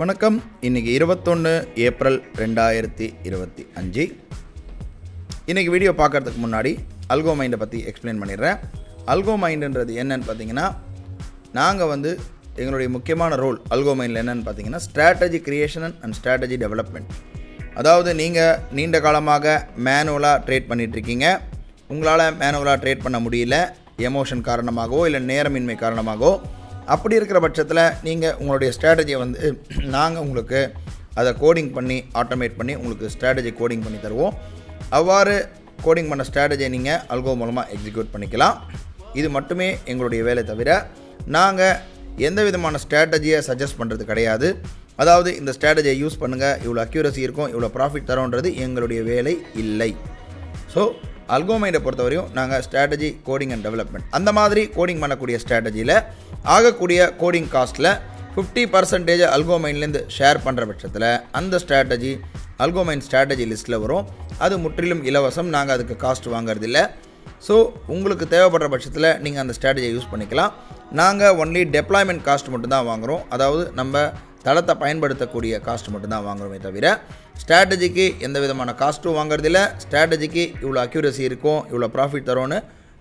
வணக்கம். இன்றைக்கி 21 ஏப்ரல் 2025. இன்றைக்கி வீடியோ பார்க்குறதுக்கு முன்னாடி அல்கோ மைண்டை பற்றி எக்ஸ்பிளைன் பண்ணிடுறேன். அல்கோ மைண்டுன்றது என்னன்னு பார்த்தீங்கன்னா, நாங்கள் எங்களுடைய முக்கியமான ரோல் அல்கோ மைண்டில் என்னென்னு பார்த்தீங்கன்னா, strategy creation and strategy development. அதாவது நீங்கள் நீண்ட காலமாக மேனுவலாக ட்ரேட் பண்ணிகிட்ருக்கீங்க. உங்களால் மேனுவலாக ட்ரேட் பண்ண முடியல, எமோஷன் காரணமாகவோ இல்லை நேரமின்மை காரணமாகவோ. அப்படி இருக்கிற பட்சத்தில் நீங்கள் உங்களுடைய ஸ்ட்ராட்டஜியை நாங்கள் உங்களுக்கு அதை கோடிங் பண்ணி ஆட்டோமேட் பண்ணி உங்களுக்கு ஸ்ட்ராட்டஜி கோடிங் பண்ணி தருவோம். அவ்வாறு கோடிங் பண்ண ஸ்ட்ராட்டஜியை நீங்கள் அல்கோ மூலமாக எக்ஸிக்யூட் பண்ணிக்கலாம். இது மட்டுமே எங்களுடைய வேலை தவிர நாங்கள் எந்த விதமான ஸ்ட்ராட்டஜியை சஜஸ்ட் பண்ணுறது கிடையாது. அதாவது இந்த ஸ்ட்ராட்டஜியை யூஸ் பண்ணுங்கள், இவ்வளோ அக்யூரசி இருக்கும், இவ்வளோ ப்ராஃபிட் தரோன்றது எங்களுடைய வேலை இல்லை. ஸோ அல்கோ மைண்டை பொறுத்தவரையும் நாங்கள் ஸ்ட்ராட்டஜி கோடிங் அண்ட் டெவலப்மெண்ட் அந்த மாதிரி கோடிங் பண்ணக்கூடிய ஸ்ட்ராட்டஜியில் ஆகக்கூடிய கோடிங் காஸ்ட்டில் 50% அல்கோ மைண்ட்லேருந்து ஷேர் பண்ணுற பட்சத்தில் அந்த ஸ்ட்ராட்டஜி அல்கோ மைண்ட் ஸ்ட்ராட்டஜி லிஸ்ட்டில் வரும். அது முற்றிலும் இலவசம், நாங்கள் அதுக்கு காஸ்ட் வாங்குறதில்ல. ஸோ உங்களுக்கு தேவைப்படுற பட்சத்தில் நீங்கள் அந்த ஸ்ட்ராட்டஜியை யூஸ் பண்ணிக்கலாம். நாங்கள் ஒன்லி டெப்ளாய்மெண்ட் காஸ்ட் மட்டும்தான் வாங்குகிறோம். அதாவது நம்ம தளத்தை பயன்படுத்தக்கூடிய காஸ்ட் மட்டும்தான் வாங்குறோமே தவிர ஸ்ட்ராட்டஜிக்கு எந்த விதமான காஸ்ட்டும் வாங்குறதில்ல. ஸ்ட்ராட்டஜிக்கு இவ்வளோ அக்யூரசி இருக்கும், இவ்வளோ ப்ராஃபிட் தரோன்னு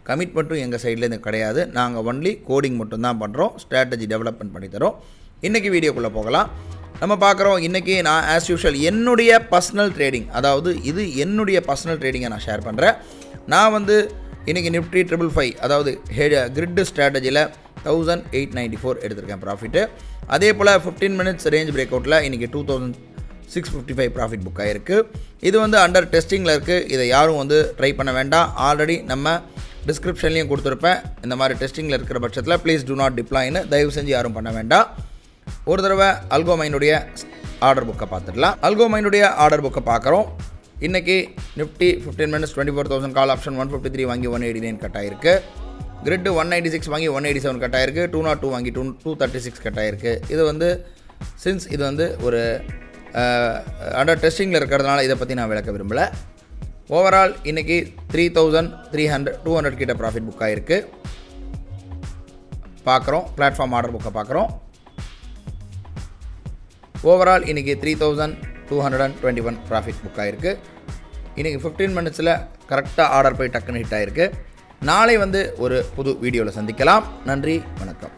கமிட்மெண்ட்டும் எங்கள் சைட்லேருந்து கிடையாது. நாங்கள் ஒன்லி கோடிங் மட்டும்தான் பண்ணுறோம், ஸ்ட்ராட்டஜி டெவலப்மெண்ட் பண்ணி தரோம். இன்றைக்கி வீடியோக்குள்ளே போகலாம். நம்ம பார்க்குறோம், இன்றைக்கி நான் ஆஸ் யூஷுவல் என்னுடைய பர்சனல் ட்ரேடிங், அதாவது இது என்னுடைய பர்சனல் ட்ரேடிங்கை நான் ஷேர் பண்ணுறேன். நான் இன்றைக்கி நிஃப்டி 555 அதாவது கிரிட் ஸ்ட்ராட்டஜியில் 1894 எடுத்திருக்கேன் ப்ராஃபிட்டு. அதே போல் 15 மினிட்ஸ் ரேஞ்ச் பிரேக் அவுட்டில் இன்றைக்கி 2655 ப்ராஃபிட் புக் ஆகிருக்கு. இது அண்டர் டெஸ்டிங்கில் இருக்குது. இதை யாரும் ட்ரை பண்ண வேண்டாம். ஆல்ரெடி நம்ம டிஸ்கிரிப்ஷன்லேயும் கொடுத்துருப்பேன். இந்த மாதிரி டெஸ்டிங்கில் இருக்கிற பட்சத்தில் ப்ளீஸ் டூ நாட் டிப்ளாய்னு தயவு செஞ்சு யாரும் பண்ண வேண்டாம். ஒரு தடவை அல்கோ மைண்டுடைய ஆர்டர் புக்கை பார்த்துடலாம். அல்கோ மைண்டுடைய ஆர்டர் புக்கை பார்க்குறோம். இன்றைக்கி நிஃப்டி 15 மினிட்ஸ் 24,000 கால் ஆப்ஷன் 153 வாங்கி 189 கட் ஆகிருக்கு. கிரிட் 196 வாங்கி 187 கட் ஆகிருக்கு. 202 வாங்கி 236 கட் ஆகிருக்கு. இது சின்ஸ் இது ஒரு அண்டர் டெஸ்டிங்கில் இருக்கிறதுனால இதை பற்றி நான் விளக்க விரும்பலை. ஓவரால் இன்றைக்கி 3,300 கிட்ட ப்ராஃபிட் புக் ஆகிருக்கு. பார்க்குறோம், பிளாட்ஃபார்ம் ஆர்டர் புக்கை பார்க்குறோம். ஓவரால் இன்றைக்கி 3,221 ப்ராஃபிட் புக் ஆகிருக்கு. இன்றைக்கி 15 மினிட்ஸில் கரெக்டாக ஆர்டர் போய் டக்குன்னு ஹிட் ஆகிருக்கு. நாளை ஒரு புது வீடியோவில் சந்திக்கலாம். நன்றி, வணக்கம்.